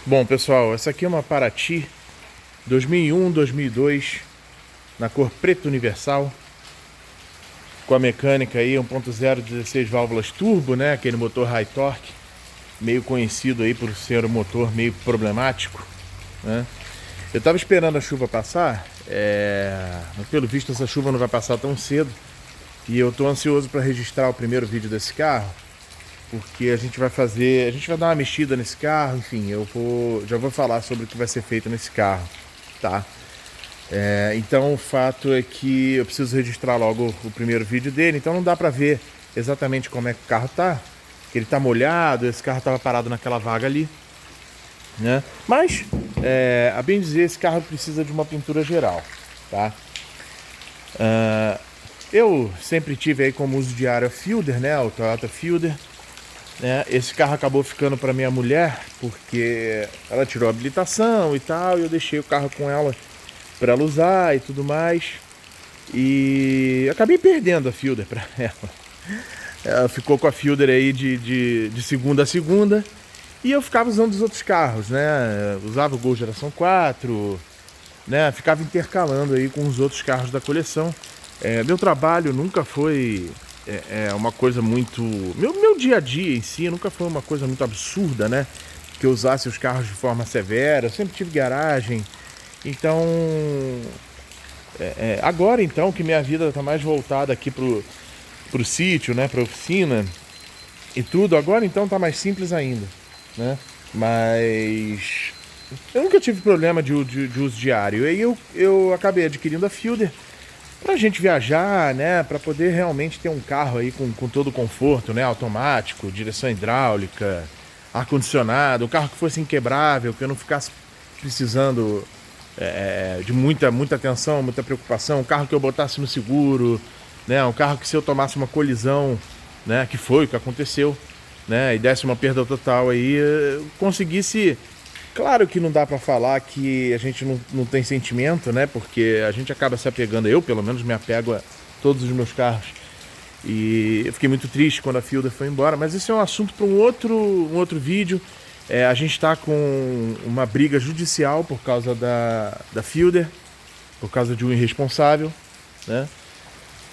Bom, pessoal, essa aqui é uma Paraty 2001-2002 na cor preto universal, com a mecânica aí 1.0 16 válvulas turbo, né? Aquele motor high torque, meio conhecido aí por ser um motor meio problemático, né? Eu tava esperando a chuva passar, mas pelo visto essa chuva não vai passar tão cedo, e eu tô ansioso para registrar o primeiro vídeo desse carro, porque a gente vai dar uma mexida nesse carro, enfim, já vou falar sobre o que vai ser feito nesse carro, tá? Então o fato é que eu preciso registrar logo o primeiro vídeo dele, então não dá pra ver exatamente como é que o carro tá, que ele tá molhado, esse carro tava parado naquela vaga ali, né? Mas, a bem dizer, esse carro precisa de uma pintura geral, tá? Eu sempre tive aí como uso diário a Fielder, né? O Toyota Fielder, né? Esse carro acabou ficando para minha mulher porque ela tirou a habilitação e tal, e eu deixei o carro com ela para ela usar e tudo mais, e acabei perdendo a Fielder para ela. Ela ficou com a Fielder aí de segunda a segunda, e eu ficava usando os outros carros, né? Usava o Gol geração 4, né? Ficava intercalando aí com os outros carros da coleção. Meu trabalho nunca foi uma coisa muito... Meu dia a dia em si nunca foi uma coisa muito absurda, né? Que eu usasse os carros de forma severa. Eu sempre tive garagem. Então, agora então que minha vida está mais voltada aqui pro sítio, né? Pra oficina e tudo, agora então tá mais simples ainda, né? Mas eu nunca tive problema de uso diário. E aí eu acabei adquirindo a Fielder pra gente viajar, né? Pra poder realmente ter um carro aí com todo o conforto, né? Automático, direção hidráulica, ar-condicionado, um carro que fosse inquebrável, que eu não ficasse precisando de muita atenção, muita preocupação, um carro que eu botasse no seguro, né? Um carro que, se eu tomasse uma colisão, né? Que foi o que aconteceu, né? E desse uma perda total aí, eu conseguisse... Claro que não dá pra falar que a gente não tem sentimento, né? Porque a gente acaba se apegando, eu pelo menos me apego a todos os meus carros. E eu fiquei muito triste quando a Fielder foi embora, mas esse é um assunto para um outro vídeo. A gente está com uma briga judicial por causa da Fielder, por causa de um irresponsável, né?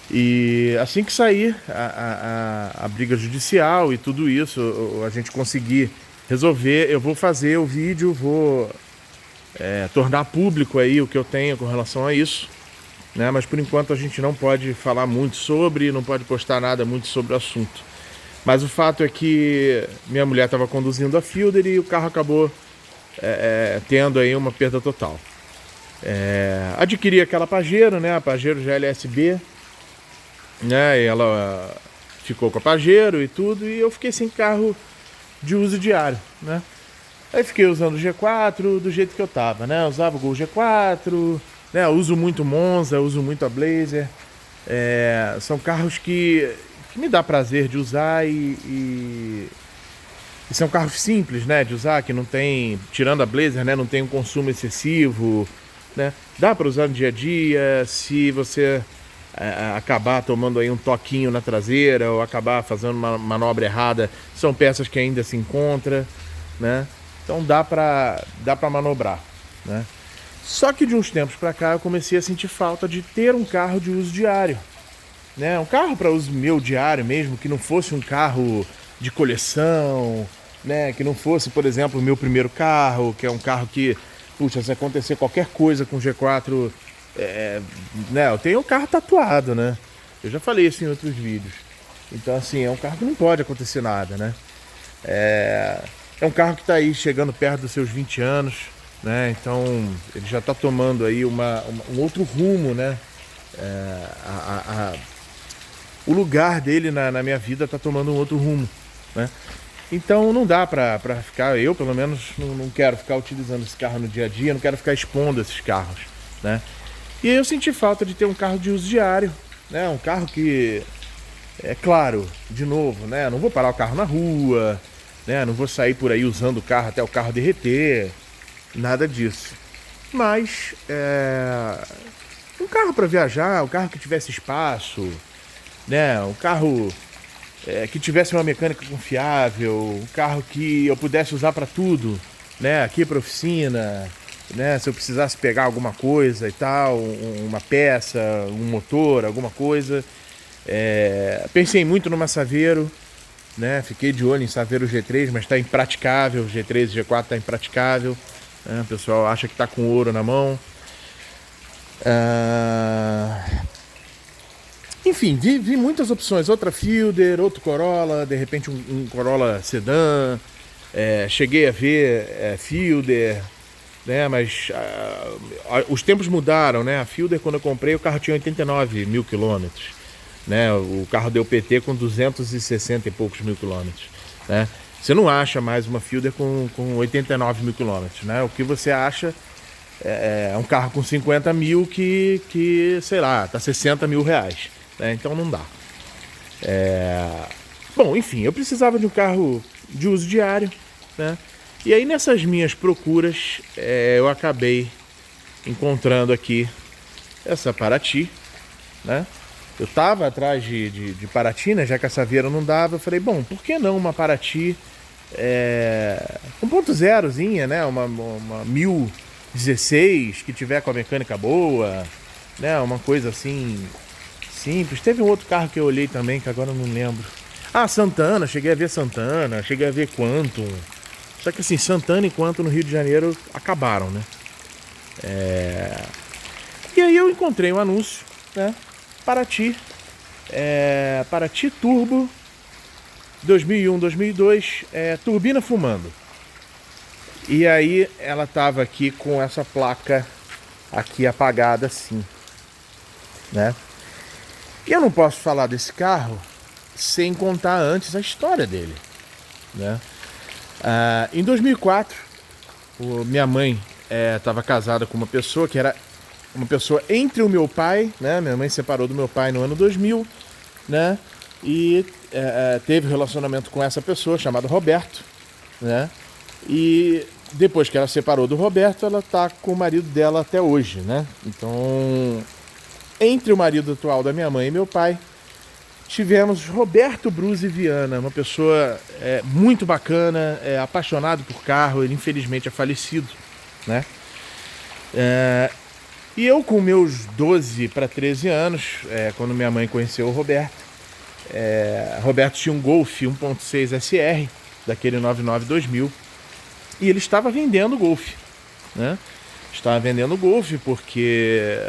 E assim que sair a briga judicial e tudo isso, a gente conseguir resolver, eu vou fazer o vídeo, vou tornar público aí o que eu tenho com relação a isso, né? Mas por enquanto a gente não pode falar muito não pode postar nada muito sobre o assunto. Mas o fato é que minha mulher estava conduzindo a Fielder e o carro acabou tendo aí uma perda total. Adquiri aquela Pajero, né? A Pajero GLSB, né? E ela ficou com a Pajero e tudo, e eu fiquei sem carro de uso diário, né? Aí fiquei usando o G4 do jeito que eu tava, né? Eu usava o Gol G4, né? Eu uso muito Monza, uso muito a Blazer. São carros que me dá prazer de usar e são carros simples, né? De usar, que não tem, tirando a Blazer, né? Não tem um consumo excessivo, né? Dá para usar no dia a dia. Se você acabar tomando aí um toquinho na traseira ou acabar fazendo uma manobra errada, são peças que ainda se encontram, né? Então dá para manobrar, né? Só que de uns tempos para cá eu comecei a sentir falta de ter um carro de uso diário, né? Um carro para uso meu diário mesmo, que não fosse um carro de coleção, né? Que não fosse, por exemplo, o meu primeiro carro, que é um carro que, puxa, se acontecer qualquer coisa com o G4, né? Eu tenho um carro tatuado, né? Eu já falei isso em outros vídeos. Então, assim, é um carro que não pode acontecer nada, né? É um carro que está aí chegando perto dos seus 20 anos, né? Então ele já está tomando aí um outro rumo, né? O lugar dele na minha vida está tomando um outro rumo, né? Então não dá para ficar, eu pelo menos não quero ficar utilizando esse carro no dia a dia, não quero ficar expondo esses carros, né? E aí eu senti falta de ter um carro de uso diário, né? Um carro que, claro, de novo, né? Não vou parar o carro na rua, né? Não vou sair por aí usando o carro até o carro derreter, nada disso. Mas um carro para viajar, um carro que tivesse espaço, né? Um carro que tivesse uma mecânica confiável, um carro que eu pudesse usar para tudo, né, aqui para oficina, né, se eu precisasse pegar alguma coisa e tal, uma peça, um motor, alguma coisa. Pensei muito numa Saveiro, né, fiquei de olho em Saveiro G3, mas está impraticável, G3 e G4 está impraticável, né, o pessoal acha que está com ouro na mão. Enfim, vi muitas opções, outra Fielder, outro Corolla, de repente um Corolla sedã, cheguei a ver Fielder, né, mas os tempos mudaram, né, a Fielder quando eu comprei o carro tinha 89 mil quilômetros, né, o carro deu PT com 260 e poucos mil quilômetros, né, você não acha mais uma Fielder com 89 mil quilômetros, né, o que você acha é um carro com 50 mil que sei lá, tá 60 mil reais. Então não dá. Bom, enfim, eu precisava de um carro de uso diário, né? E aí nessas minhas procuras eu acabei encontrando aqui essa Paraty, né? Eu tava atrás de Paraty, né? Já que a Saveiro não dava, eu falei, bom, por que não uma Paraty 1.0zinha, né? Uma 1016 que tiver com a mecânica boa, né? Uma coisa assim simples. Teve um outro carro que eu olhei também, que agora eu não lembro. Santana, cheguei a ver Santana, cheguei a ver Quantum. Só que assim, Santana e Quantum no Rio de Janeiro acabaram, né? E aí eu encontrei um anúncio, né? Paraty. Paraty Turbo 2001, 2002, turbina fumando. E aí ela tava aqui com essa placa aqui apagada assim, né? E eu não posso falar desse carro sem contar antes a história dele, né? Em 2004, minha mãe estava casada com uma pessoa que era uma pessoa entre o meu pai, né? Minha mãe separou do meu pai no ano 2000, né? E teve relacionamento com essa pessoa chamada Roberto, né? E depois que ela separou do Roberto, ela tá com o marido dela até hoje, né? Então, entre o marido atual da minha mãe e meu pai, tivemos Roberto Bruzzi Viana, uma pessoa muito bacana, apaixonado por carro, ele infelizmente é falecido, né? E eu com meus 12 para 13 anos, quando minha mãe conheceu o Roberto, Roberto tinha um Golf 1.6 SR, daquele 99 2000, e ele estava vendendo o Golf, né? Estava vendendo o Golf porque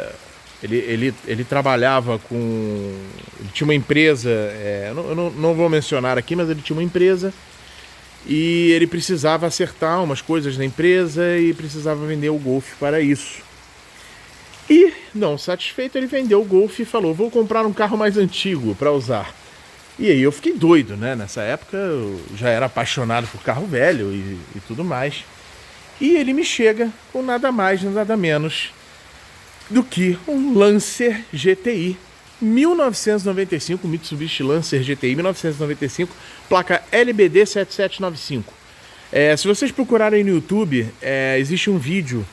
ele trabalhava com... Ele tinha uma empresa, eu não vou mencionar aqui, mas ele tinha uma empresa e ele precisava acertar umas coisas na empresa e precisava vender o Golf para isso. E, não satisfeito, ele vendeu o Golf e falou, vou comprar um carro mais antigo para usar. E aí eu fiquei doido, né? Nessa época eu já era apaixonado por carro velho e tudo mais. E ele me chega com nada mais, nada menos do que um Lancer GTI 1995, Mitsubishi Lancer GTI 1995, placa LBD 7795. Se vocês procurarem no YouTube, existe um vídeo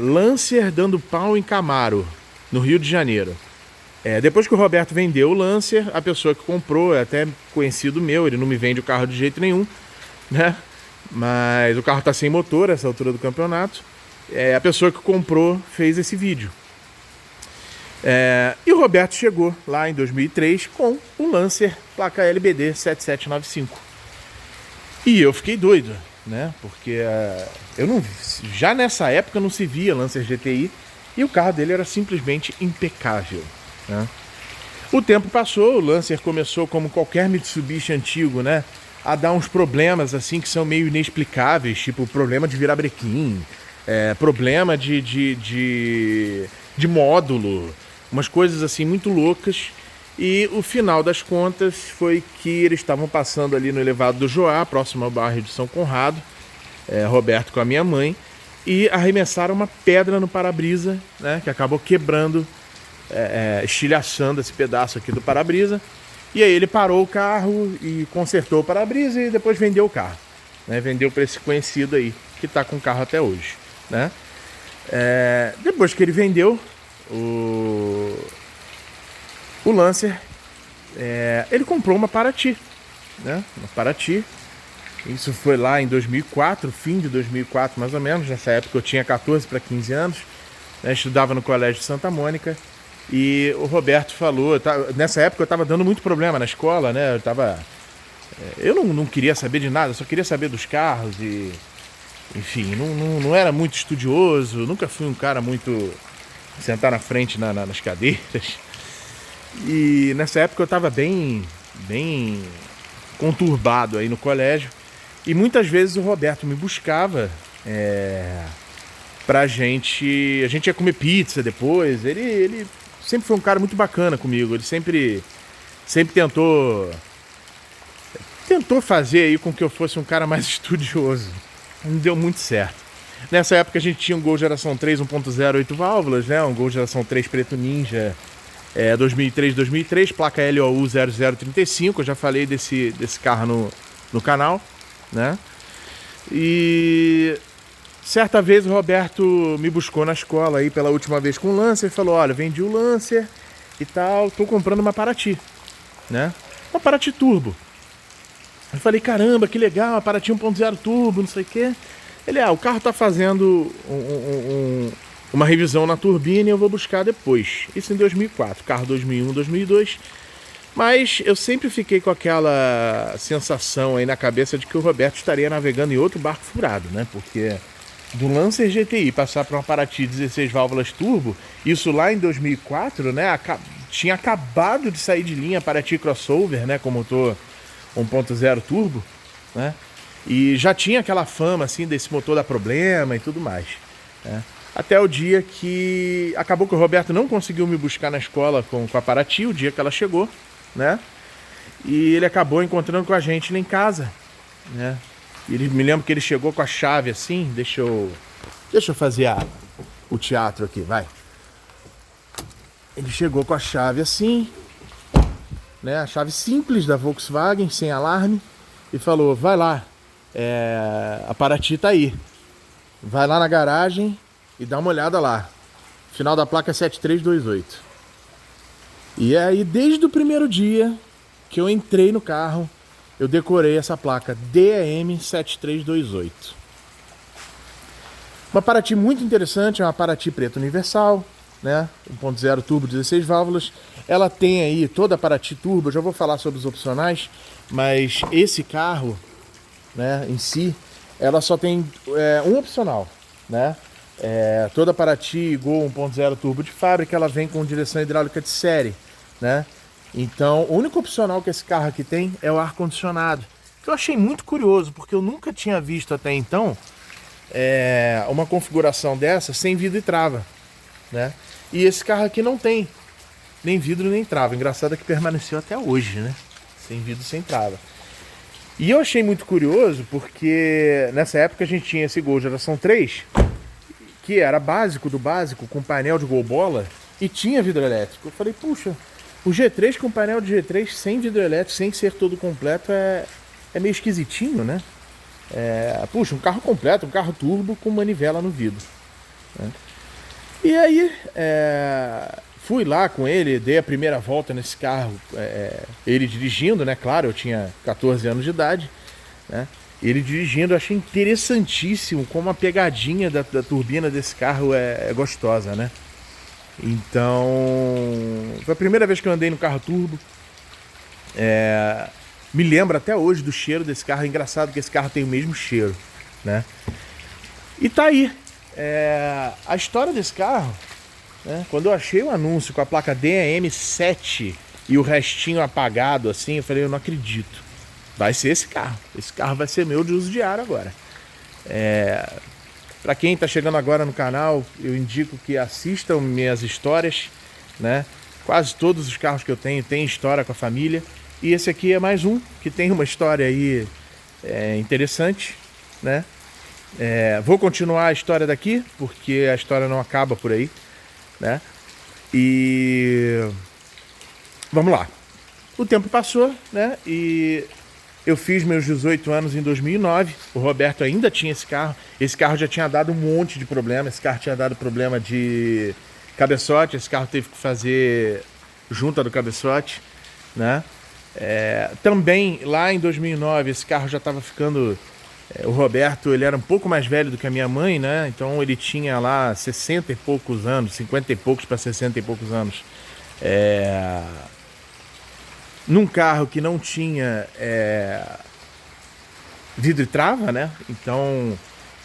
Lancer dando pau em Camaro, no Rio de Janeiro. Depois que o Roberto vendeu o Lancer, a pessoa que comprou, é até conhecido meu, ele não me vende o carro de jeito nenhum, né? Mas o carro está sem motor essa altura do campeonato. A pessoa que comprou fez esse vídeo. E o Roberto chegou lá em 2003 com o Lancer placa LBD 7795. E eu fiquei doido, né? Porque já nessa época não se via Lancer GTI e o carro dele era simplesmente impecável, né? O tempo passou, o Lancer começou como qualquer Mitsubishi antigo, né? A dar uns problemas assim que são meio inexplicáveis, tipo problema de virabrequim, problema de módulo, umas coisas assim muito loucas. E o final das contas foi que eles estavam passando ali no elevado do Joá, próximo ao bairro de São Conrado, Roberto com a minha mãe, e arremessaram uma pedra no para-brisa, né, que acabou quebrando, estilhaçando esse pedaço aqui do para-brisa. E aí ele parou o carro e consertou o para-brisa e depois vendeu o carro, né? Vendeu para esse conhecido aí, que está com o carro até hoje, né? Depois que ele vendeu o Lancer, ele comprou uma Paraty, né? Uma Paraty Isso foi lá em 2004, fim de 2004 mais ou menos. Nessa época eu tinha 14 para 15 anos, né? Estudava no Colégio de Santa Mônica. E o Roberto falou, nessa época eu estava dando muito problema na escola, né? Eu não queria saber de nada, só queria saber dos carros e, enfim, não era muito estudioso, nunca fui um cara muito sentar na frente nas cadeiras. E nessa época eu estava bem conturbado aí no colégio. E muitas vezes o Roberto me buscava pra gente. A gente ia comer pizza depois. Ele sempre foi um cara muito bacana comigo. Ele sempre tentou fazer aí com que eu fosse um cara mais estudioso. Não deu muito certo. Nessa época a gente tinha um Gol geração 3 1.0 8 válvulas, né? Um Gol geração 3 preto ninja 2003, placa LOU 0035. Eu já falei desse carro no canal, né? E certa vez o Roberto me buscou na escola aí pela última vez com o Lancer e falou: olha, vendi o Lancer e tal, tô comprando uma Paraty, né? Uma Paraty Turbo. Eu falei: caramba, que legal, uma Paraty 1.0 Turbo, não sei o quê. Ele: o carro tá fazendo uma revisão na turbina e eu vou buscar depois. Isso em 2004, carro 2001, 2002. Mas eu sempre fiquei com aquela sensação aí na cabeça de que o Roberto estaria navegando em outro barco furado, né? Porque do Lancer GTI passar para uma Paraty 16 válvulas turbo, isso lá em 2004, né? Tinha acabado de sair de linha a Paraty crossover, né? Com motor 1.0 turbo, né? E já tinha aquela fama assim desse motor dar problema e tudo mais, né? Até o dia que acabou que o Roberto não conseguiu me buscar na escola com a Paraty, o dia que ela chegou, né? E ele acabou encontrando com a gente lá em casa, né? Ele, me lembro que ele chegou com a chave assim. Deixa eu fazer o teatro aqui, vai. Ele chegou com a chave assim, né? A chave simples da Volkswagen, sem alarme, e falou: vai lá, a Paraty tá aí. Vai lá na garagem e dá uma olhada lá. Final da placa 7328. E aí, desde o primeiro dia que eu entrei no carro, eu decorei essa placa DEM 7328. Uma Paraty muito interessante, é uma Paraty preta universal, né? 1.0 turbo, 16 válvulas. Ela tem aí toda a Paraty turbo, eu já vou falar sobre os opcionais, mas esse carro, né, em si, ela só tem um opcional, né? Toda a Paraty Gol 1.0 turbo de fábrica, ela vem com direção hidráulica de série, né? Então, o único opcional que esse carro aqui tem é o ar-condicionado, que eu achei muito curioso, porque eu nunca tinha visto até então uma configuração dessa sem vidro e trava, né? E esse carro aqui não tem nem vidro nem trava. Engraçado é que permaneceu até hoje, né? Sem vidro, sem trava. E eu achei muito curioso porque nessa época a gente tinha esse Gol geração 3, que era básico do básico, com painel de Gol bola, e tinha vidro elétrico. Eu falei: puxa, o G3 com painel de G3 sem vidro elétrico, sem ser todo completo, é meio esquisitinho, né? Puxa, um carro completo, um carro turbo com manivela no vidro, né? E aí, fui lá com ele, dei a primeira volta nesse carro, ele dirigindo, né? Claro, eu tinha 14 anos de idade, né? Ele dirigindo, eu achei interessantíssimo como a pegadinha da turbina desse carro é gostosa, né? Então, foi a primeira vez que eu andei no carro turbo. Me lembro até hoje do cheiro desse carro. É engraçado que esse carro tem o mesmo cheiro, né? E tá aí. A história desse carro, né? Quando eu achei o anúncio com a placa DEM7 e o restinho apagado assim, eu falei: eu não acredito. Vai ser esse carro. Esse carro vai ser meu de uso diário agora. Para quem está chegando agora no canal, eu indico que assistam minhas histórias, né? Quase todos os carros que eu tenho têm história com a família. E esse aqui é mais um que tem uma história aí interessante, né? Vou continuar a história daqui, porque a história não acaba por aí, né? E vamos lá. O tempo passou, né? E eu fiz meus 18 anos em 2009. O Roberto ainda tinha esse carro. Esse carro já tinha dado um monte de problema. Esse carro tinha dado problema de cabeçote. Esse carro teve que fazer junta do cabeçote, né? Também, lá em 2009, esse carro já estava ficando... O Roberto, ele era um pouco mais velho do que a minha mãe, né? Então ele tinha lá 60 e poucos anos, 50 e poucos para 60 e poucos anos. Num carro que não tinha vidro e trava, né? Então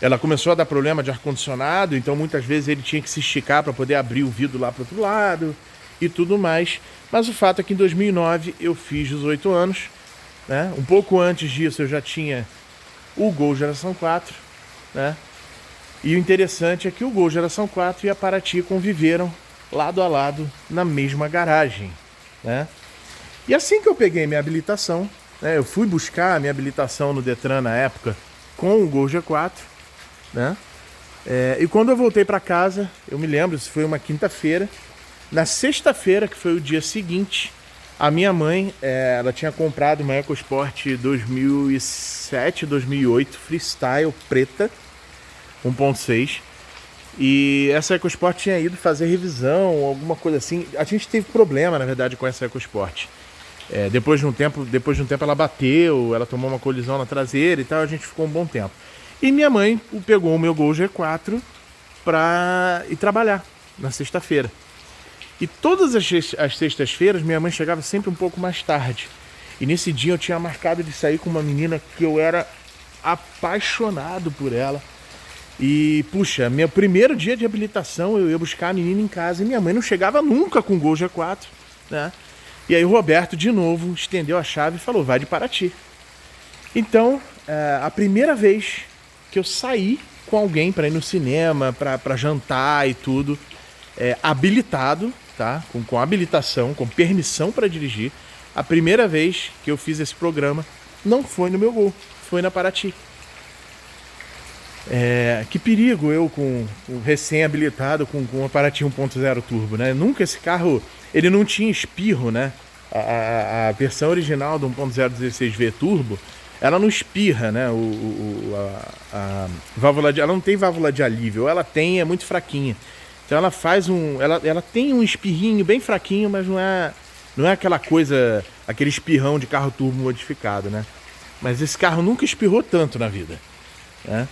ela começou a dar problema de ar-condicionado, então muitas vezes ele tinha que se esticar para poder abrir o vidro lá para o outro lado e tudo mais. Mas o fato é que em 2009 eu fiz 18 anos, né? Um pouco antes disso eu já tinha o Gol Geração 4, né? E o interessante é que o Gol Geração 4 e a Paraty conviveram lado a lado na mesma garagem, né? E assim que eu peguei minha habilitação, né, eu fui buscar a minha habilitação no Detran na época com o Gol G4, né? E quando eu voltei para casa, eu me lembro, isso foi uma quinta-feira. Na sexta-feira, que foi o dia seguinte, a minha mãe, ela tinha comprado uma EcoSport 2007, 2008 Freestyle preta, 1.6. E essa EcoSport tinha ido fazer revisão, alguma coisa assim. A gente teve problema, na verdade, com essa EcoSport. Depois de um tempo ela bateu, ela tomou uma colisão na traseira e tal, a gente ficou um bom tempo. E minha mãe pegou o meu Gol G4 para ir trabalhar na sexta-feira. E todas as sextas-feiras minha mãe chegava sempre um pouco mais tarde. E nesse dia eu tinha marcado de sair com uma menina que eu era apaixonado por ela. E, puxa, meu primeiro dia de habilitação eu ia buscar a menina em casa e minha mãe não chegava nunca com o Gol G4, né? E aí o Roberto, de novo, estendeu a chave e falou, vai de Paraty. Então, a primeira vez que eu saí com alguém para ir no cinema, para jantar e tudo, habilitado, tá? Com habilitação, com permissão para dirigir, a primeira vez que eu fiz esse programa não foi no meu Gol, foi na Paraty. Que perigo eu com o recém-habilitado com a Paraty 1.0 turbo, né? Nunca esse carro, ele não tinha espirro, né? A versão original do 1.0 16V turbo, ela não espirra, né? A válvula ela não tem válvula de alívio, ela tem, é muito fraquinha. Então ela faz ela tem um espirrinho bem fraquinho, mas não é aquela coisa, aquele espirrão de carro turbo modificado, né? Mas esse carro nunca espirrou tanto na vida, né?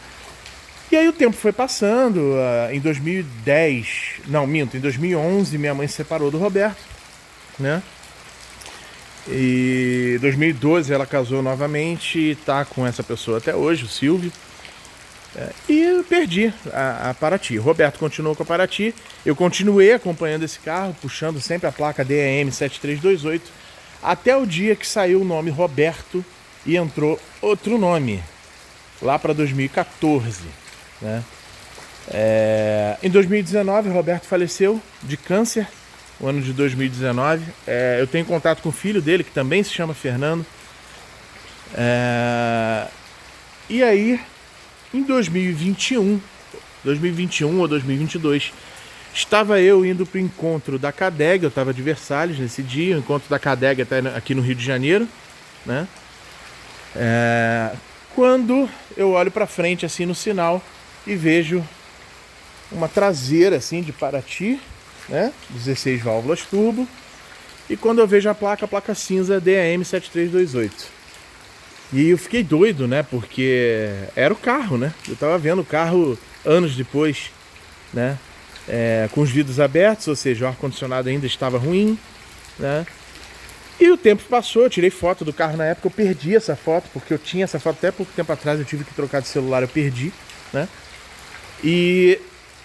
E aí o tempo foi passando, em 2011 minha mãe se separou do Roberto, né? E em 2012 ela casou novamente e tá com essa pessoa até hoje, o Silvio. E eu perdi a Paraty. O Roberto continuou com a Paraty, eu continuei acompanhando esse carro, puxando sempre a placa DAM 7328, até o dia que saiu o nome Roberto e entrou outro nome, lá para 2014. Né? Em 2019 o Roberto faleceu de câncer, no ano de 2019. Eu tenho contato com o filho dele, que também se chama Fernando. E aí, em 2021 ou 2022, estava eu indo para o encontro da CADEG, eu estava de Versalhes nesse dia, o encontro da CADEG até aqui no Rio de Janeiro, né? Quando eu olho para frente assim no sinal e vejo uma traseira assim de Paraty, né? 16 válvulas turbo. E quando eu vejo a placa cinza DAM 7328. E eu fiquei doido, né? Porque era o carro, né? Eu tava vendo o carro anos depois, né? Com os vidros abertos, ou seja, o ar-condicionado ainda estava ruim, né? E o tempo passou, eu tirei foto do carro na época, eu perdi essa foto, porque eu tinha essa foto até pouco tempo atrás, eu tive que trocar de celular, eu perdi, né? E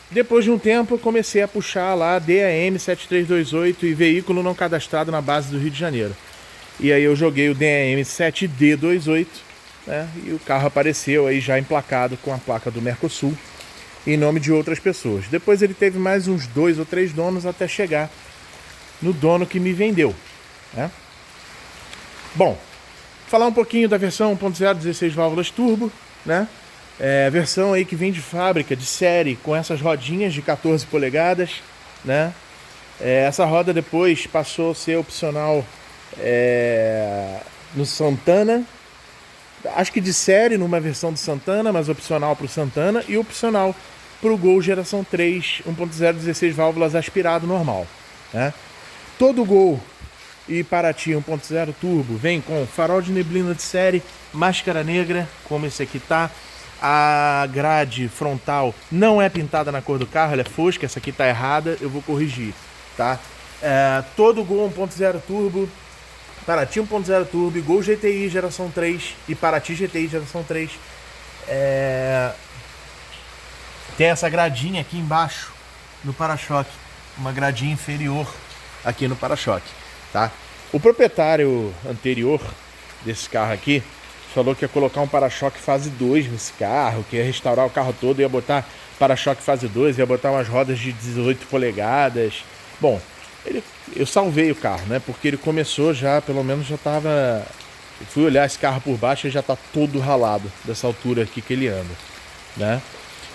depois de um tempo eu comecei a puxar lá DAM 7328 e veículo não cadastrado na base do Rio de Janeiro. E aí eu joguei o DAM 7D28, né? E o carro apareceu aí já emplacado com a placa do Mercosul, em nome de outras pessoas. Depois ele teve mais uns 2 ou 3 donos até chegar no dono que me vendeu, né? Bom, falar um pouquinho da versão 1.0 16 válvulas turbo, né? Versão aí que vem de fábrica, de série, com essas rodinhas de 14 polegadas, né? Essa roda depois passou a ser opcional no Santana, acho que de série numa versão do Santana, mas opcional para o Santana e opcional para o Gol geração 3 1.0 16 válvulas aspirado normal, né? Todo Gol e Paraty 1.0 turbo vem com farol de neblina de série, máscara negra, como esse aqui tá. A grade frontal não é pintada na cor do carro, ela é fosca, essa aqui tá errada, eu vou corrigir, tá? Todo Gol 1.0 turbo, Paraty 1.0 turbo, Gol GTI geração 3 e Paraty GTI geração 3. Tem essa gradinha aqui embaixo no para-choque, uma gradinha inferior aqui no para-choque, tá? O proprietário anterior desse carro aqui falou que ia colocar um para-choque fase 2 nesse carro, que ia restaurar o carro todo, ia botar para-choque fase 2, ia botar umas rodas de 18 polegadas. Bom, eu salvei o carro, né? Porque ele começou já, pelo menos já tava... Eu fui olhar esse carro por baixo e já tá todo ralado dessa altura aqui que ele anda, né?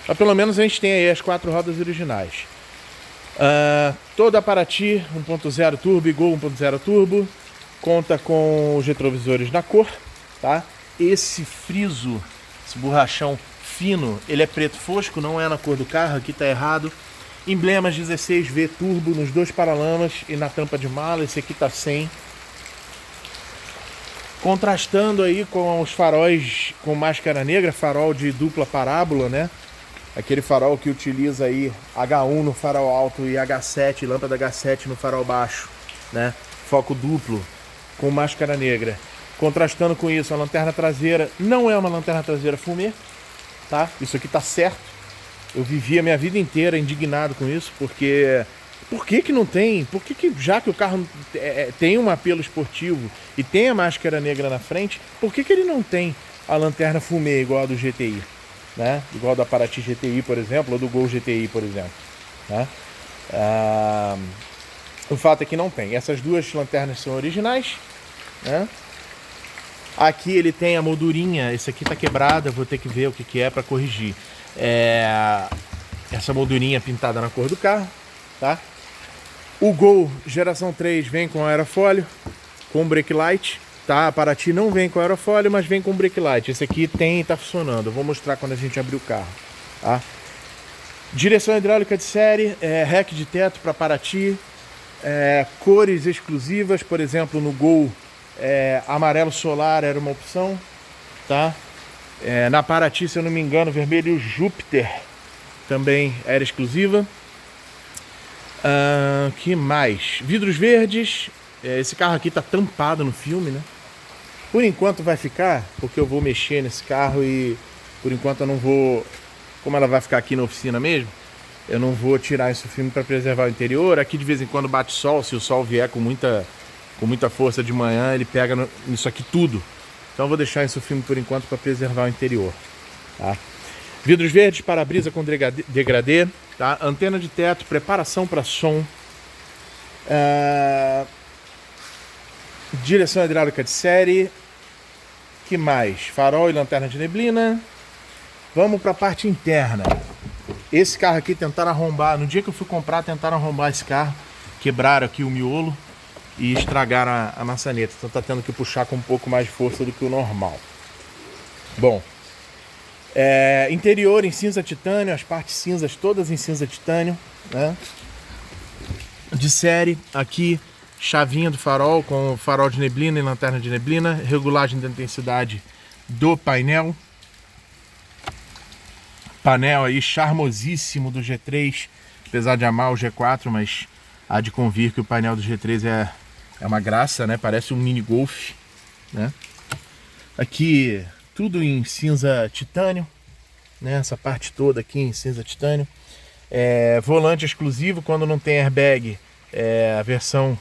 Mas pelo menos a gente tem aí as 4 rodas originais. Toda a Paraty 1.0 turbo e Gol 1.0 turbo conta com os retrovisores na cor, tá? Esse friso, esse borrachão fino, ele é preto fosco, não é na cor do carro, aqui tá errado. Emblemas 16V turbo nos 2 paralamas e na tampa de mala, esse aqui tá sem. Contrastando aí com os faróis com máscara negra, farol de dupla parábola, né? Aquele farol que utiliza aí H1 no farol alto e H7, lâmpada H7 no farol baixo, né? Foco duplo com máscara negra. Contrastando com isso, a lanterna traseira não é uma lanterna traseira fumê, tá? Isso aqui tá certo. Eu vivi a minha vida inteira indignado com isso, porque... Por que não tem? Por que já que o carro tem um apelo esportivo e tem a máscara negra na frente, por que ele não tem a lanterna fumê igual a do GTI? Né? Igual da Paraty GTI, por exemplo, ou do Gol GTI, por exemplo. Né? O fato é que não tem. Essas 2 lanternas são originais, né? Aqui ele tem a moldurinha, esse aqui tá quebrada, vou ter que ver o que é para corrigir. Essa moldurinha pintada na cor do carro, tá? O Gol geração 3 vem com aerofólio, com brake light, tá? A Paraty não vem com aerofólio, mas vem com brake light. Esse aqui tem e tá funcionando. Eu vou mostrar quando a gente abrir o carro, tá? Direção hidráulica de série, REC de teto para Paraty, cores exclusivas, por exemplo, no Gol amarelo solar era uma opção, tá? Na Paraty, se eu não me engano, vermelho Júpiter também era exclusiva. Que mais? Vidros verdes. Esse carro aqui tá tampado no filme, né? Por enquanto vai ficar, porque eu vou mexer nesse carro e por enquanto eu não vou... Como ela vai ficar aqui na oficina mesmo, eu não vou tirar esse filme para preservar o interior. Aqui de vez em quando bate sol, se o sol vier com muita força de manhã, ele pega nisso aqui tudo. Então eu vou deixar esse filme por enquanto para preservar o interior, tá? Vidros verdes, para-brisa com degradê, tá? Antena de teto, preparação para som, direção hidráulica de série, que mais? Farol e lanterna de neblina. Vamos para a parte interna. Esse carro aqui tentaram arrombar, no dia que eu fui comprar, tentaram arrombar esse carro, quebraram aqui o miolo e estragaram a maçaneta, então tá tendo que puxar com um pouco mais de força do que o normal. Bom, interior em cinza titânio, as partes cinzas todas em cinza titânio, né? De série, aqui chavinha do farol com farol de neblina e lanterna de neblina, regulagem da intensidade do painel. Painel aí charmosíssimo do G3, apesar de amar o G4, mas há de convir que o painel do G3 é uma graça, né? Parece um mini Golf, né? Aqui tudo em cinza titânio, né? Essa parte toda aqui em cinza titânio. Volante exclusivo, quando não tem airbag, a versão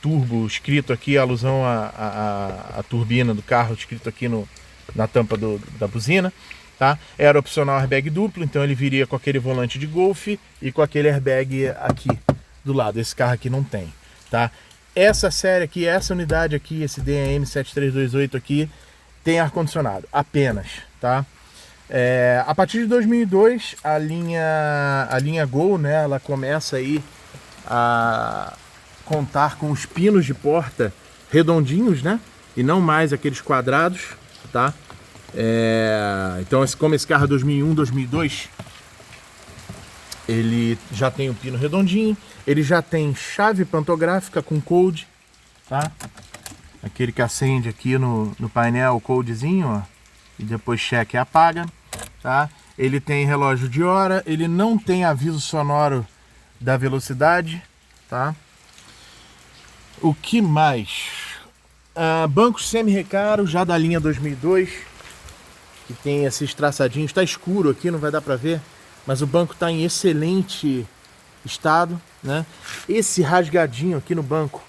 turbo escrito aqui, alusão à turbina do carro, escrito aqui na tampa da buzina, tá? Era opcional airbag duplo, então ele viria com aquele volante de Golf e com aquele airbag aqui do lado. Esse carro aqui não tem, tá? Essa série aqui, essa unidade aqui, esse DAM 7328 aqui, tem ar-condicionado, apenas, tá? A partir de 2002, a linha Gol, né, ela começa aí a contar com os pinos de porta redondinhos, né? E não mais aqueles quadrados, tá? Então, como esse carro é 2001, 2002, ele já tem o pino redondinho, ele já tem chave pantográfica com code, tá? Aquele que acende aqui no painel, o codezinho, ó, e depois checa e apaga, tá? Ele tem relógio de hora, ele não tem aviso sonoro da velocidade, tá? O que mais? Banco semi-recaro, já da linha 2002, que tem esses traçadinhos. Está escuro aqui, não vai dar para ver, mas o banco está em excelente estado, né? Esse rasgadinho aqui no banco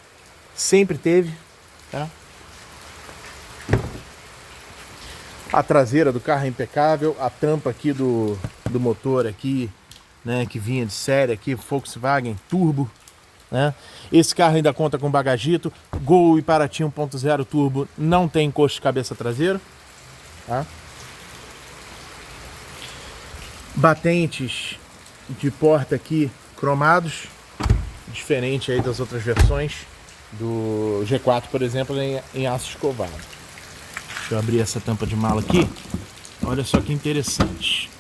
sempre teve, tá? A traseira do carro é impecável, a tampa aqui do motor aqui, né, que vinha de série aqui, Volkswagen Turbo, né? Esse carro ainda conta com bagagito, Gol e Paraty 1.0 Turbo, não tem encosto de cabeça traseira, tá? Batentes de porta aqui cromados, diferente aí das outras versões do G4, por exemplo, em aço escovado. Deixa eu abrir essa tampa de mala aqui. Olha só que interessante.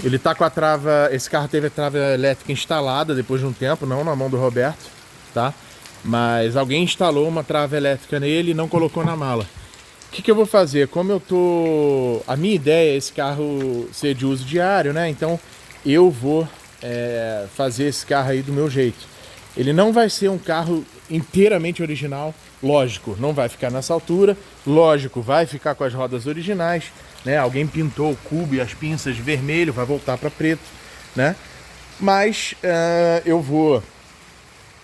Ele tá com a trava, esse carro teve a trava elétrica instalada depois de um tempo, não na mão do Roberto, tá? Mas alguém instalou uma trava elétrica nele e não colocou na mala. O que eu vou fazer? Como eu tô... A minha ideia é esse carro ser de uso diário, né? Então eu vou fazer esse carro aí do meu jeito. Ele não vai ser um carro inteiramente original, lógico, não vai ficar nessa altura, lógico, vai ficar com as rodas originais, né? Alguém pintou o cubo e as pinças de vermelho, vai voltar para preto, né? Mas eu vou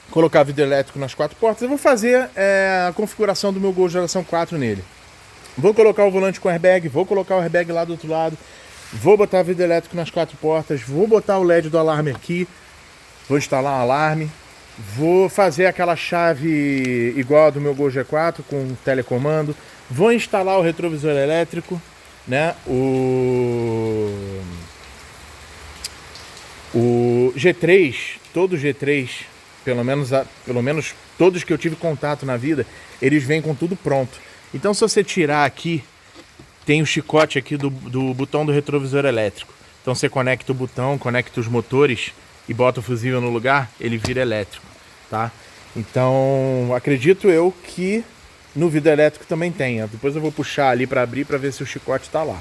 colocar vidro elétrico nas 4 portas, eu vou fazer a configuração do meu Gol geração 4 nele. Vou colocar o volante com airbag, vou colocar o airbag lá do outro lado, vou botar vidro elétrico nas 4 portas, vou botar o LED do alarme aqui, vou instalar um alarme, vou fazer aquela chave igual a do meu Gol G4 com telecomando, vou instalar o retrovisor elétrico, né? O G3, todo G3, pelo menos todos que eu tive contato na vida, eles vêm com tudo pronto. Então se você tirar aqui, tem o chicote aqui do botão do retrovisor elétrico. Então você conecta o botão, conecta os motores e bota o fusível no lugar, ele vira elétrico, tá? Então acredito eu que no vidro elétrico também tenha. Depois eu vou puxar ali para abrir para ver se o chicote está lá.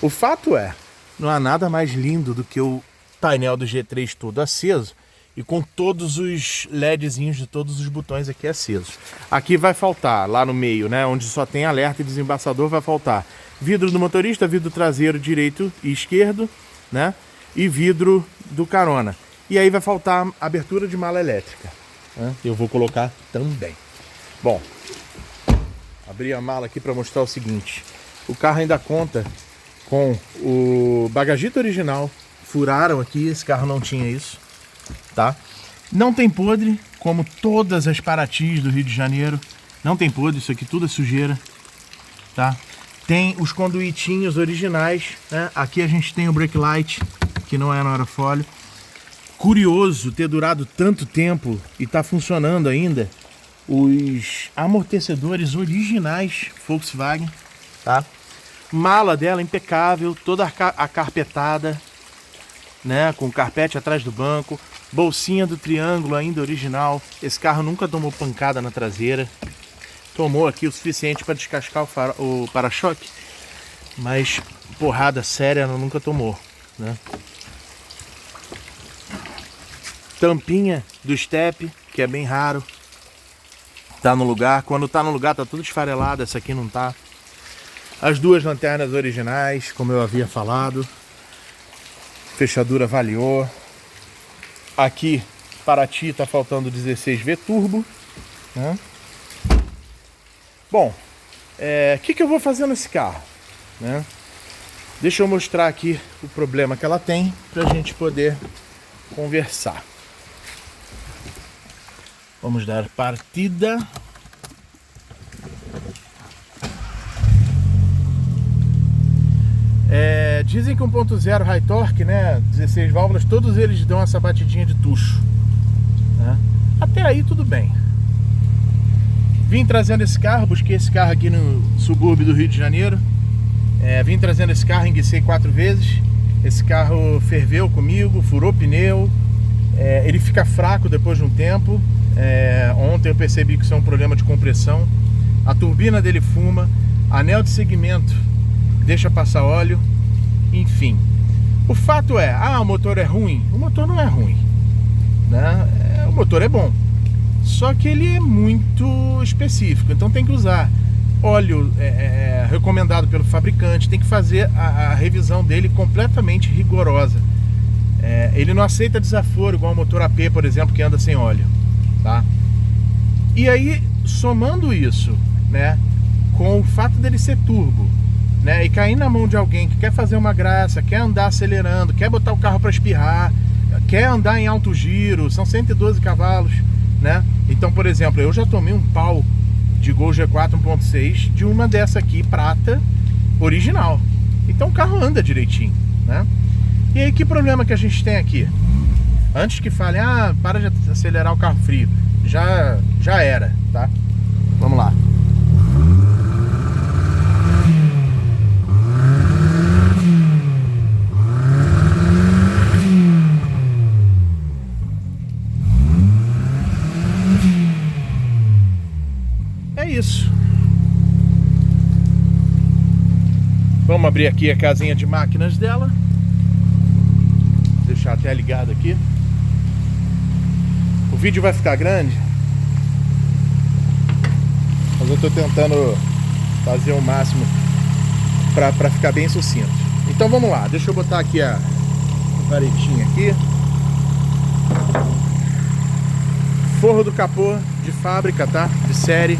O fato é, não há nada mais lindo do que o painel do G3 todo aceso e com todos os LEDzinhos de todos os botões aqui acesos. Aqui vai faltar, lá no meio, né, onde só tem alerta e desembaçador, vai faltar vidro do motorista, vidro traseiro direito e esquerdo, né, e vidro do carona. E aí vai faltar abertura de mala elétrica, né? Eu vou colocar também. Bom, abri a mala aqui para mostrar o seguinte. O carro ainda conta com o bagagito original. Furaram aqui, esse carro não tinha isso, tá? Não tem podre, como todas as Paratis do Rio de Janeiro. Não tem podre, isso aqui tudo é sujeira, tá? Tem os conduitinhos originais, né? Aqui a gente tem o brake light, que não é no aerofólio. Curioso ter durado tanto tempo e tá funcionando ainda os amortecedores originais Volkswagen, tá? Mala dela impecável, toda acarpetada, né? Com carpete atrás do banco, bolsinha do triângulo ainda original. Esse carro nunca tomou pancada na traseira. Tomou aqui o suficiente para descascar o para-choque, mas porrada séria nunca tomou, né? Tampinha do step, que é bem raro, tá no lugar. Quando tá no lugar tá tudo esfarelado, essa aqui não tá. As duas lanternas originais, como eu havia falado. Fechadura Valior. Aqui, Paraty, tá faltando 16V Turbo, né? Bom, que eu vou fazer nesse carro, né? Deixa eu mostrar aqui o problema que ela tem pra gente poder conversar. Vamos dar partida. Dizem que 1.0 high torque, né, 16 válvulas, todos eles dão essa batidinha de tucho, né? Até aí tudo bem. Vim trazendo esse carro, busquei esse carro aqui no subúrbio do Rio de Janeiro. Vim trazendo esse carro, enguicei 4 vezes. Esse carro ferveu comigo, furou pneu, Ele fica fraco depois de um tempo. Ontem eu percebi que isso é um problema de compressão. A turbina dele fuma, anel de segmento deixa passar óleo, enfim. O fato é, o motor é ruim? O motor não é ruim, né? O motor é bom, só que ele é muito específico, então tem que usar óleo recomendado pelo fabricante, tem que fazer a revisão dele completamente rigorosa. Ele não aceita desaforo igual o motor AP, por exemplo, que anda sem óleo, tá? E aí, somando isso, né, com o fato dele ser turbo, né, e cair na mão de alguém que quer fazer uma graça, quer andar acelerando, quer botar o carro para espirrar, quer andar em alto giro, são 112 cavalos, né? Então, por exemplo, eu já tomei um pau de Gol G4 1.6 de uma dessa aqui, prata, original. Então o carro anda direitinho, né? E aí, que problema que a gente tem aqui? Antes que fale, para de acelerar o carro frio, já era, tá? Vamos lá. É isso. Vamos abrir aqui a casinha de máquinas dela. Deixar até ligado aqui. O vídeo vai ficar grande, mas eu estou tentando fazer o máximo para ficar bem sucinto. Então vamos lá, deixa eu botar aqui a varetinha aqui. Forro do capô de fábrica, tá? De série,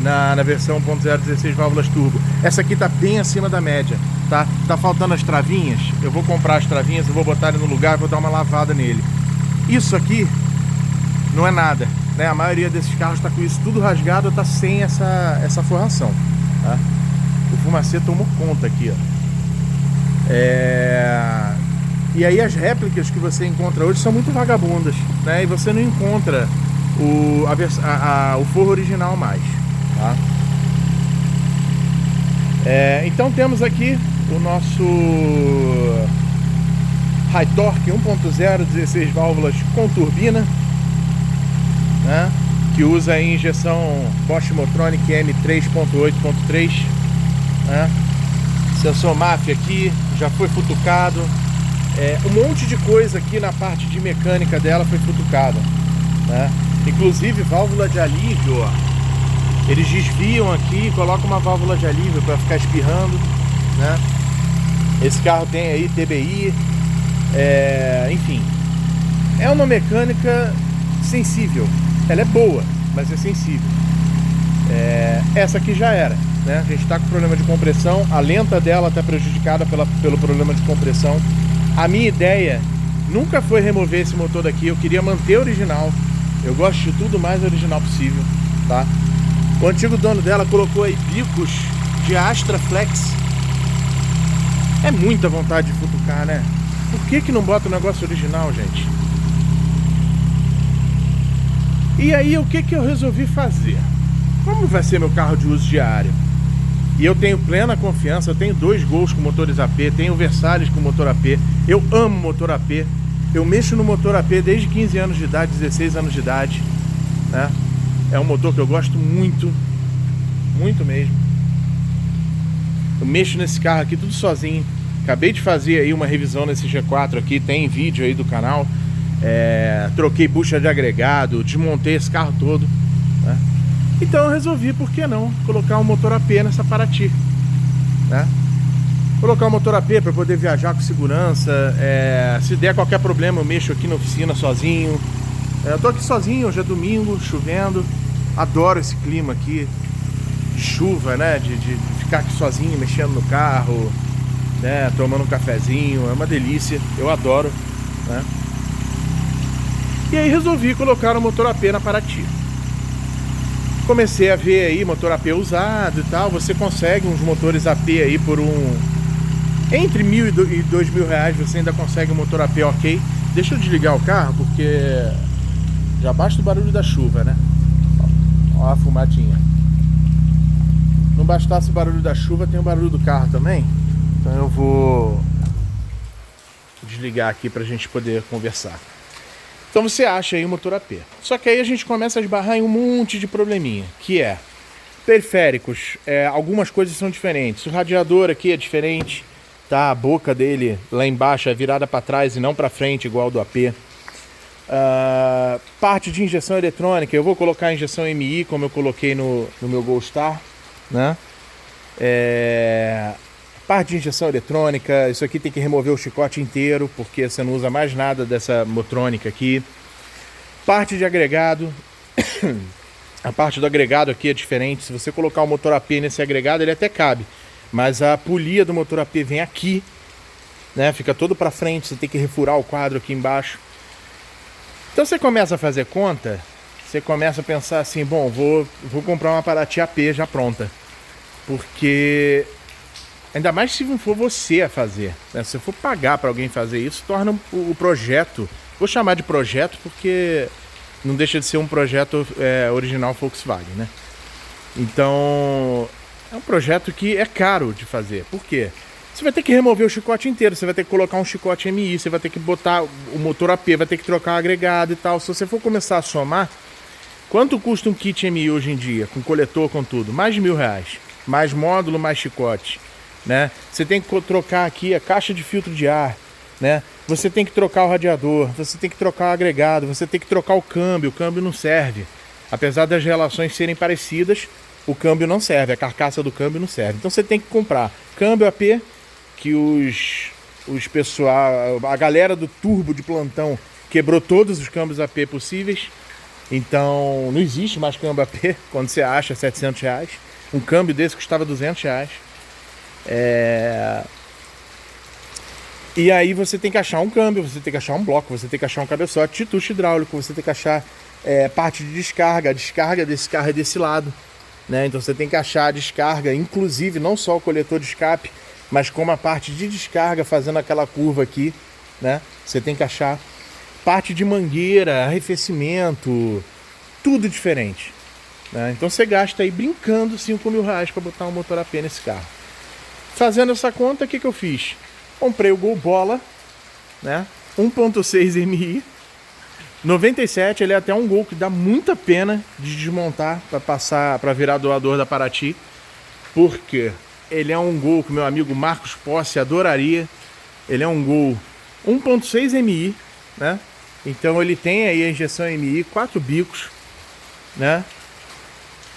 na versão 1.0 16 válvulas turbo. Essa aqui tá bem acima da média, tá? Tá faltando as travinhas. Eu vou comprar as travinhas, eu vou botar ele no lugar, vou dar uma lavada nele. Isso aqui não é nada, né? A maioria desses carros tá com isso tudo rasgado ou tá sem essa forração, tá? O fumacê tomou conta aqui, ó. E aí as réplicas que você encontra hoje são muito vagabundas, né? E você não encontra o forro original mais, tá? Então temos aqui o nosso High Torque 1.0 16 válvulas com turbina, né? Que usa a injeção Bosch Motronic M3.8.3, né? Sensor MAF aqui, já foi futucado. Um monte de coisa aqui na parte de mecânica dela foi futucada, né? Inclusive válvula de alívio, ó. Eles desviam aqui e colocam uma válvula de alívio para ficar espirrando, né? Esse carro tem aí TBI, enfim, é uma mecânica sensível. Ela é boa, mas é sensível. Essa aqui já era, né? A gente está com problema de compressão, a lenta dela está prejudicada pelo problema de compressão. A minha ideia nunca foi remover esse motor daqui, eu queria manter o original. Eu gosto de tudo mais original possível, tá? O antigo dono dela colocou aí bicos de Astra Flex. É muita vontade de futucar, né? Por que não bota o negócio original, gente? E aí, o que eu resolvi fazer? Como vai ser meu carro de uso diário? E eu tenho plena confiança, eu tenho 2 Gols com motores AP, tenho Versalhes com motor AP, eu amo motor AP, eu mexo no motor AP desde 15 anos de idade, 16 anos de idade, né? É um motor que eu gosto muito, muito mesmo. Eu mexo nesse carro aqui tudo sozinho. Acabei de fazer aí uma revisão nesse G4 aqui, tem vídeo aí do canal. Troquei bucha de agregado, desmontei esse carro todo, né? Então eu resolvi, por que não, colocar um motor AP nessa Paraty, né? Colocar um motor AP para poder viajar com segurança. Se der qualquer problema eu mexo aqui na oficina sozinho. Eu tô aqui sozinho, hoje é domingo, chovendo. Adoro esse clima aqui de chuva, né? De ficar aqui sozinho, mexendo no carro, né? Tomando um cafezinho, é uma delícia, eu adoro, né? E aí resolvi colocar o motor AP na Paraty. Comecei a ver aí motor AP usado e tal. Você consegue uns motores AP aí por entre R$1.000 e R$2.000, você ainda consegue um motor AP ok. Deixa eu desligar o carro porque já basta o barulho da chuva, né? Ó a fumadinha. Não bastasse o barulho da chuva, tem o barulho do carro também. Então eu vou desligar aqui pra gente poder conversar. Então você acha aí o motor AP. Só que aí a gente começa a esbarrar em um monte de probleminha, que é periféricos, algumas coisas são diferentes. O radiador aqui é diferente, tá? A boca dele lá embaixo é virada para trás e não para frente, igual do AP. Parte de injeção eletrônica, eu vou colocar a injeção MI, como eu coloquei no meu Goldstar, né? Parte de injeção eletrônica, isso aqui tem que remover o chicote inteiro, porque você não usa mais nada dessa motrônica aqui. Parte de agregado, a parte do agregado aqui é diferente. Se você colocar o motor AP nesse agregado, ele até cabe, mas a polia do motor AP vem aqui, né? Fica todo para frente, você tem que refurar o quadro aqui embaixo. Então você começa a fazer conta, você começa a pensar assim, bom, vou comprar uma Paraty AP já pronta, porque ainda mais se não for você a fazer, né? Se eu for pagar para alguém fazer isso, torna o projeto, vou chamar de projeto porque não deixa de ser um projeto original Volkswagen, né? Então, é um projeto que é caro de fazer. Por quê? Você vai ter que remover o chicote inteiro, você vai ter que colocar um chicote MI, você vai ter que botar o motor AP, vai ter que trocar o agregado e tal. Se você for começar a somar, quanto custa um kit MI hoje em dia, com coletor, com tudo? Mais de R$1.000. Mais módulo, mais chicote, né? Você tem que trocar aqui a caixa de filtro de ar, né? Você tem que trocar o radiador, você tem que trocar o agregado, você tem que trocar o câmbio não serve. Apesar das relações serem parecidas, o câmbio não serve, a carcaça do câmbio não serve. Então você tem que comprar câmbio AP, que os pessoal, a galera do turbo de plantão quebrou todos os câmbios AP possíveis. Então não existe mais câmbio AP quando você acha R$700. Um câmbio desse custava R$200. E aí você tem que achar um câmbio, você tem que achar um bloco, você tem que achar um cabeçote de tucho hidráulico, você tem que achar parte de descarga. A descarga desse carro é desse lado, né? Então você tem que achar a descarga, inclusive não só o coletor de escape, mas como a parte de descarga fazendo aquela curva aqui, né? Você tem que achar parte de mangueira, arrefecimento, tudo diferente, né? Então você gasta aí brincando R$5.000 para botar um motor AP nesse carro. Fazendo essa conta, o que eu fiz? Comprei o Gol Bola, né? 1.6 MI 97, ele é até um Gol que dá muita pena de desmontar para passar para virar doador da Paraty, porque ele é um Gol que meu amigo Marcos Posse adoraria. Ele é um Gol 1.6 MI, né? Então ele tem aí a injeção MI, 4 bicos, né?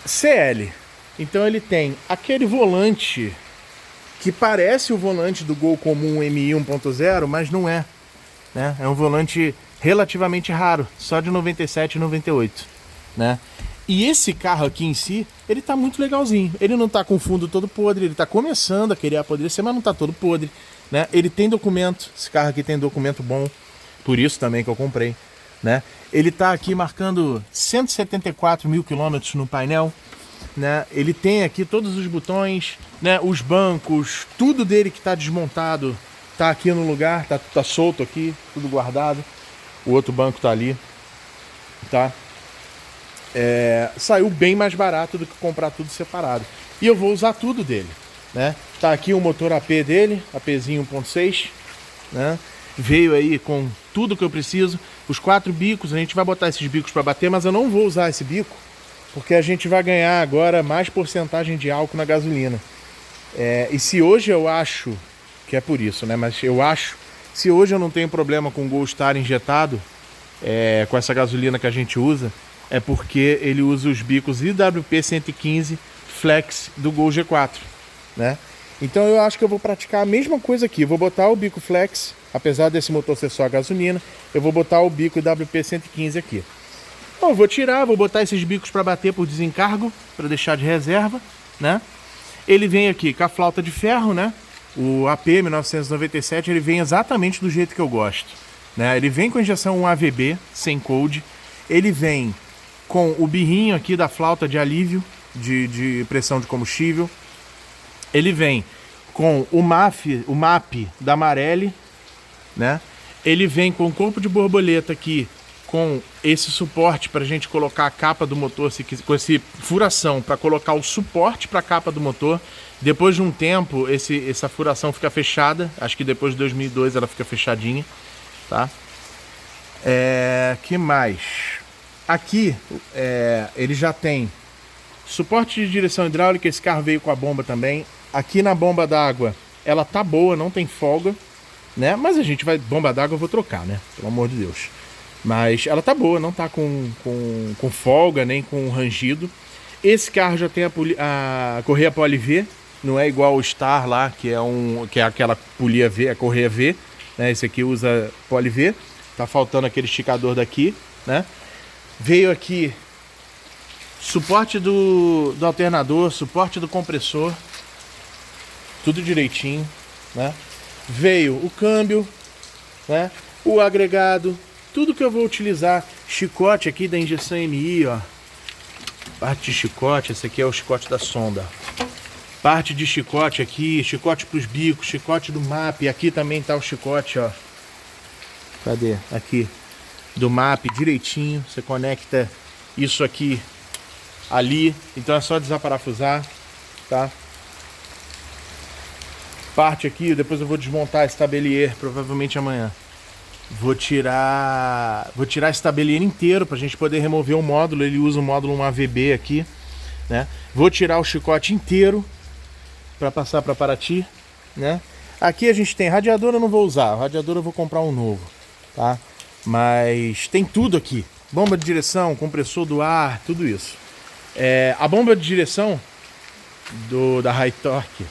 CL. Então ele tem aquele volante que parece o volante do Gol comum MI 1.0, mas não é, né? É um volante relativamente raro, só de 97 e 98, né? E esse carro aqui em si, ele tá muito legalzinho. Ele não tá com o fundo todo podre, ele tá começando a querer apodrecer, mas não tá todo podre, né? Ele tem documento, esse carro aqui tem documento bom, por isso também que eu comprei, né? Ele tá aqui marcando 174 mil quilômetros no painel, né? Ele tem aqui todos os botões, né? Os bancos, tudo dele que tá desmontado tá aqui no lugar, tá solto aqui, tudo guardado. O outro banco tá ali, tá? Saiu bem mais barato do que comprar tudo separado. E eu vou usar tudo dele, né? Tá aqui o motor AP dele, APzinho 1.6, né? Veio aí com tudo que eu preciso. Os 4 bicos, a gente vai botar esses bicos para bater, mas eu não vou usar esse bico, porque a gente vai ganhar agora mais porcentagem de álcool na gasolina. E se hoje eu acho, que é por isso, né? Mas eu acho, se hoje eu não tenho problema com o Goldstar injetado, com essa gasolina que a gente usa, é porque ele usa os bicos IWP 115 Flex do Gol G4, né? Então eu acho que eu vou praticar a mesma coisa aqui. Vou botar o bico Flex, apesar desse motor ser só a gasolina, eu vou botar o bico IWP 115 aqui. Bom, vou tirar, vou botar esses bicos para bater por desencargo, para deixar de reserva, né? Ele vem aqui com a flauta de ferro, né? O AP 1997, ele vem exatamente do jeito que eu gosto, né? Ele vem com injeção 1 AVB, sem cold. Ele vem com o birrinho aqui da flauta de alívio de pressão de combustível. Ele vem com o MAP da Marelli, né? Ele vem com o corpo de borboleta aqui, com esse suporte para a gente colocar a capa do motor, com esse furação para colocar o suporte para a capa do motor. Depois de um tempo, essa furação fica fechada. Acho que depois de 2002 ela fica fechadinha, tá? Que mais? Aqui ele já tem suporte de direção hidráulica, esse carro veio com a bomba também. Aqui na bomba d'água, ela tá boa, não tem folga, né? Mas a gente vai, bomba d'água eu vou trocar, né? Pelo amor de Deus. Mas ela tá boa, não tá com folga, nem com rangido. Esse carro já tem a correia Poly V, não é igual o Star lá, que é aquela polia V, a correia V, né? Esse aqui usa Poly V. Tá faltando aquele esticador daqui, né? Veio aqui suporte do alternador, suporte do compressor, tudo direitinho, né? Veio o câmbio, né? O agregado, tudo que eu vou utilizar. Chicote aqui da injeção MI, ó. Parte de chicote, esse aqui é o chicote da sonda. Parte de chicote aqui, chicote para os bicos, chicote do MAP. Aqui também tá o chicote, ó. Cadê? Aqui. Do MAP direitinho. Você conecta isso aqui ali. Então é só desaparafusar, tá? Parte aqui, depois eu vou desmontar esse tabelier, provavelmente amanhã. Vou tirar esse tabelier inteiro pra gente poder remover o módulo. Ele usa o módulo 1AVB aqui, né? Vou tirar o chicote inteiro para passar para Paraty, né? Aqui a gente tem radiador, eu não vou usar. O radiador eu vou comprar um novo, tá? Mas tem tudo aqui. Bomba de direção, compressor do ar, tudo isso. A bomba de direção da High Torque,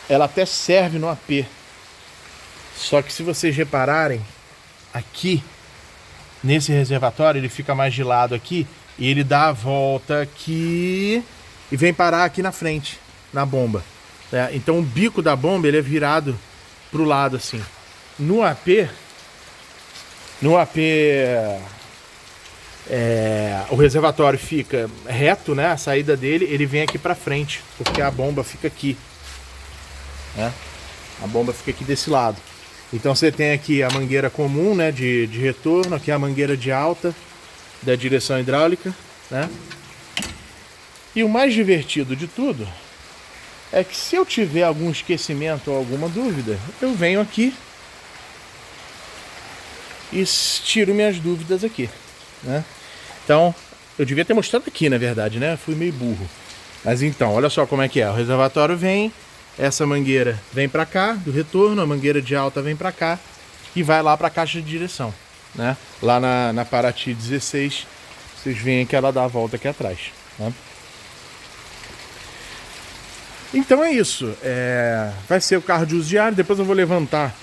ela até serve no AP. Só que se vocês repararem, aqui, nesse reservatório, ele fica mais de lado aqui, e ele dá a volta aqui e vem parar aqui na frente, na bomba. Então o bico da bomba ele é virado pro lado assim. No AP, o reservatório fica reto, né? A saída dele, ele vem aqui pra frente, porque a bomba fica aqui, né? A bomba fica aqui desse lado. Então você tem aqui a mangueira comum, né, de retorno, aqui a mangueira de alta da direção hidráulica, né? E o mais divertido de tudo é que se eu tiver algum esquecimento ou alguma dúvida, eu venho aqui e tiro minhas dúvidas aqui, né? Então, eu devia ter mostrado aqui, na verdade, né? Fui meio burro. Mas então, olha só como é que é. O reservatório vem, essa mangueira vem para cá, do retorno, a mangueira de alta vem para cá e vai lá para a caixa de direção, né? Lá na Paraty 16, vocês veem que ela dá a volta aqui atrás, né? Então é isso. Vai ser o carro de uso diário. Depois eu vou levantar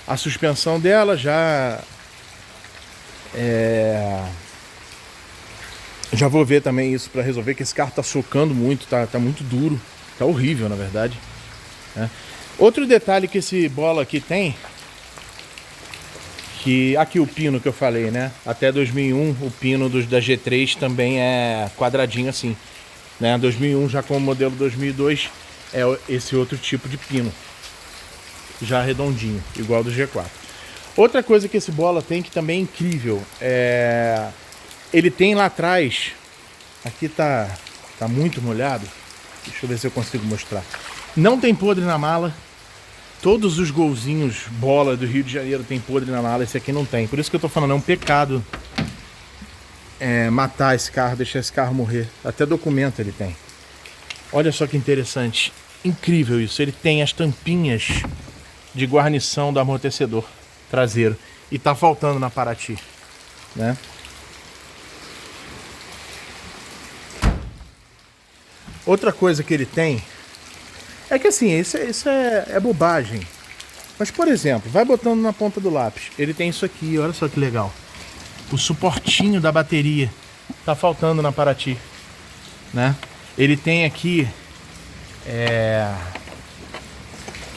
a suspensão dela, já vou ver também isso para resolver, que esse carro tá socando muito, tá muito duro, tá horrível na verdade, né? Outro detalhe que esse bola aqui tem, que aqui o pino que eu falei, né? Até 2001 o pino da G3 também é quadradinho assim, né? 2001 já com o modelo 2002 é esse outro tipo de pino, já redondinho, igual do G4. Outra coisa que esse bola tem que também é incrível, ele tem lá atrás, aqui tá muito molhado, deixa eu ver se eu consigo mostrar. Não tem podre na mala, todos os golzinhos bola do Rio de Janeiro tem podre na mala, esse aqui não tem. Por isso que eu tô falando, é um pecado matar esse carro, deixar esse carro morrer. Até documento ele tem. Olha só que interessante, incrível isso, ele tem as tampinhas de guarnição do amortecedor traseiro e tá faltando na Paraty, né? Outra coisa que ele tem é que assim, isso é bobagem. Mas por exemplo, vai botando na ponta do lápis, ele tem isso aqui, olha só que legal. O suportinho da bateria tá faltando na Paraty, né? Ele tem aqui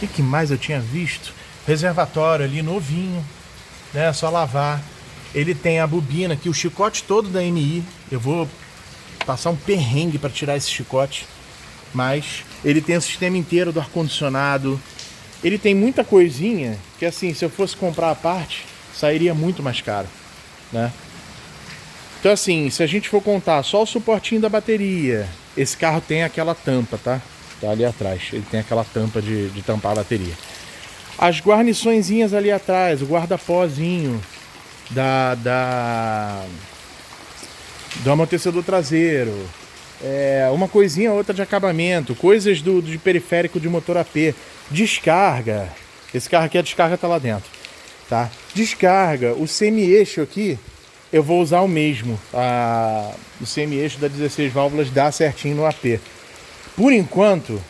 o que mais eu tinha visto? Reservatório ali novinho, né? Só lavar. Ele tem a bobina aqui, o chicote todo da MI. Eu vou passar um perrengue para tirar esse chicote, mas ele tem o sistema inteiro do ar-condicionado. Ele tem muita coisinha que assim, se eu fosse comprar a parte, sairia muito mais caro, né? Então assim, se a gente for contar só o suportinho da bateria, esse carro tem aquela tampa, tá? Tá ali atrás, ele tem aquela tampa de tampar a bateria. As guarniçõezinhas ali atrás, o guarda-pozinho, do amortecedor traseiro, uma coisinha ou outra de acabamento, coisas de periférico de motor AP, descarga. Esse carro aqui, a descarga tá lá dentro, tá? Descarga, o semi-eixo aqui, eu vou usar o mesmo. O semi-eixo da 16 válvulas dá certinho no AP. Por enquanto,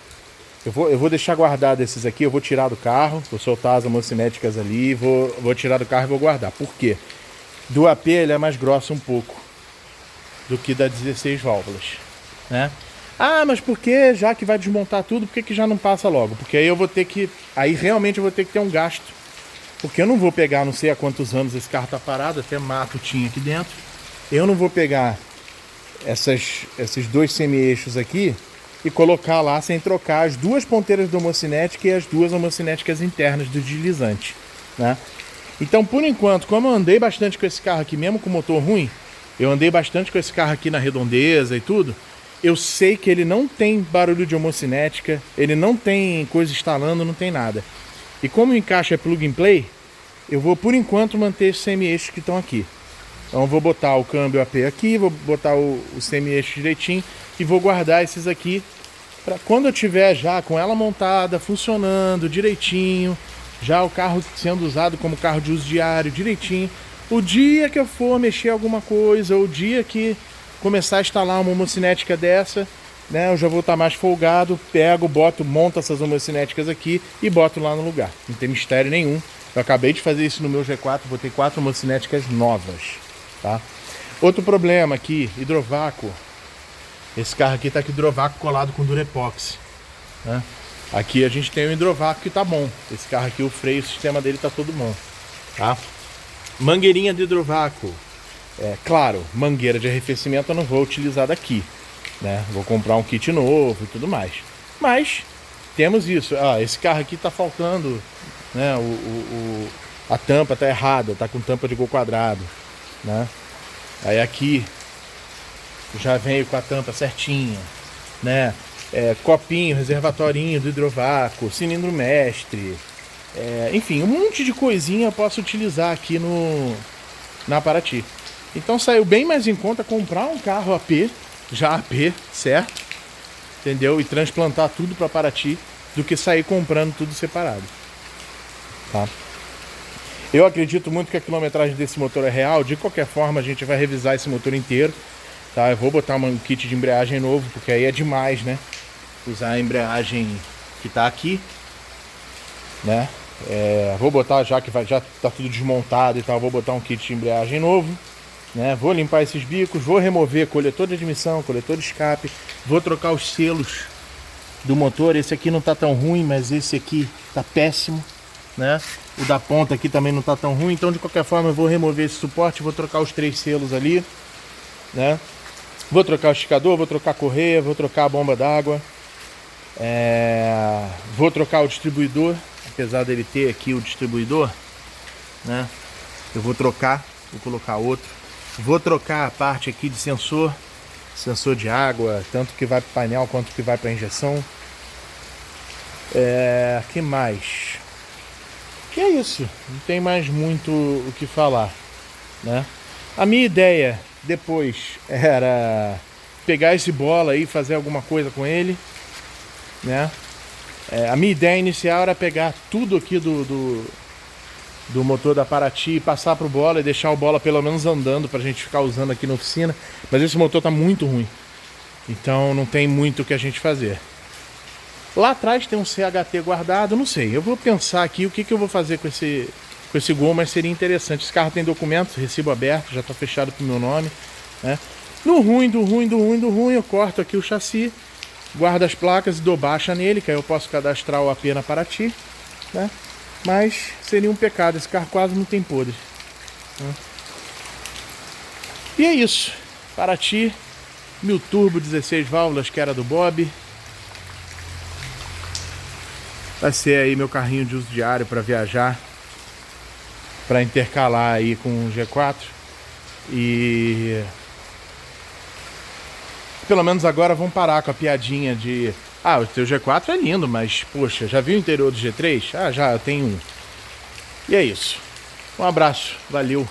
eu vou deixar guardado esses aqui, eu vou tirar do carro, vou soltar as homocinéticas ali, vou tirar do carro e vou guardar. Por quê? Do AP ele é mais grosso um pouco do que da 16 válvulas, né? Ah, mas por que, já que vai desmontar tudo, por que já não passa logo? Porque aí realmente eu vou ter que ter um gasto. Porque eu não vou pegar, não sei há quantos anos esse carro tá parado, até mato tinha aqui dentro. Eu não vou pegar esses dois semi-eixos aqui e colocar lá sem trocar as duas ponteiras do homocinética e as duas homocinéticas internas do deslizante, né? Então, por enquanto, como eu andei bastante com esse carro aqui, mesmo com motor ruim, eu andei bastante com esse carro aqui na redondeza e tudo, eu sei que ele não tem barulho de homocinética, ele não tem coisa instalando, não tem nada. E como o encaixe é plug and play, eu vou, por enquanto, manter os semi-eixos que estão aqui. Então, eu vou botar o câmbio AP aqui, vou botar o semi-eixo direitinho e vou guardar esses aqui para quando eu tiver já com ela montada, funcionando direitinho, já o carro sendo usado como carro de uso diário direitinho, o dia que eu for mexer alguma coisa, ou o dia que começar a instalar uma homocinética dessa, né, eu já vou estar mais folgado, pego, monto essas homocinéticas aqui e boto lá no lugar. Não tem mistério nenhum. Eu acabei de fazer isso no meu G4, botei 4 homocinéticas novas, tá? Outro problema aqui, hidrovácuo. Esse carro aqui tá com hidrovácuo colado com Durepox, né? Aqui a gente tem um hidrovácuo que tá bom. Esse carro aqui, o freio, o sistema dele tá todo bom, tá? Mangueirinha de hidrovácuo. Claro, mangueira de arrefecimento eu não vou utilizar daqui, né? Vou comprar um kit novo e tudo mais. Mas temos isso. Esse carro aqui tá faltando, né? A tampa tá errada, tá com tampa de gol quadrado, né? Aí aqui já veio com a tampa certinha, né? Copinho, reservatorinho do hidrovácuo, cilindro mestre, enfim, um monte de coisinha eu posso utilizar aqui na Paraty. Então saiu bem mais em conta comprar um carro AP, já AP, certo? Entendeu? E transplantar tudo para Paraty do que sair comprando tudo separado, tá? Eu acredito muito que a quilometragem desse motor é real. De qualquer forma, a gente vai revisar esse motor inteiro, tá? Eu vou botar um kit de embreagem novo, porque aí é demais, né? Usar a embreagem que tá aqui, né? Vou botar, já tá tudo desmontado e tal, vou botar um kit de embreagem novo, né? Vou limpar esses bicos, vou remover coletor de admissão, coletor de escape, vou trocar os selos do motor. Esse aqui não tá tão ruim, mas esse aqui tá péssimo, né? O da ponta aqui também não tá tão ruim, então de qualquer forma eu vou remover esse suporte, vou trocar os 3 selos ali, né? Vou trocar o esticador, vou trocar a correia, vou trocar a bomba d'água, vou trocar o distribuidor, apesar dele ter aqui o distribuidor, né? Eu vou trocar, vou colocar outro. Vou trocar a parte aqui de sensor de água, tanto que vai para o painel quanto que vai para a injeção. Que mais? Que é isso, não tem mais muito o que falar, né? A minha ideia depois era pegar esse bola aí e fazer alguma coisa com ele, né? A minha ideia inicial era pegar tudo aqui do motor da Paraty e passar pro bola e deixar o bola pelo menos andando pra gente ficar usando aqui na oficina, mas esse motor tá muito ruim, então não tem muito o que a gente fazer. Lá atrás tem um CHT guardado, não sei, eu vou pensar aqui o que eu vou fazer com esse Gol, mas seria interessante. Esse carro tem documentos, recibo aberto, já tá fechado pro meu nome, né? No ruim, eu corto aqui o chassi, guardo as placas e dou baixa nele, que aí eu posso cadastrar o AP na Paraty, né? Mas seria um pecado, esse carro quase não tem podre, né? E é isso, Paraty, 1000 turbo, 16 válvulas, que era do Bob. Vai ser aí meu carrinho de uso diário para viajar, para intercalar aí com o G4. E pelo menos agora vamos parar com a piadinha de o teu G4 é lindo, mas poxa, já viu o interior do G3? Já, eu tenho um. E é isso. Um abraço, valeu.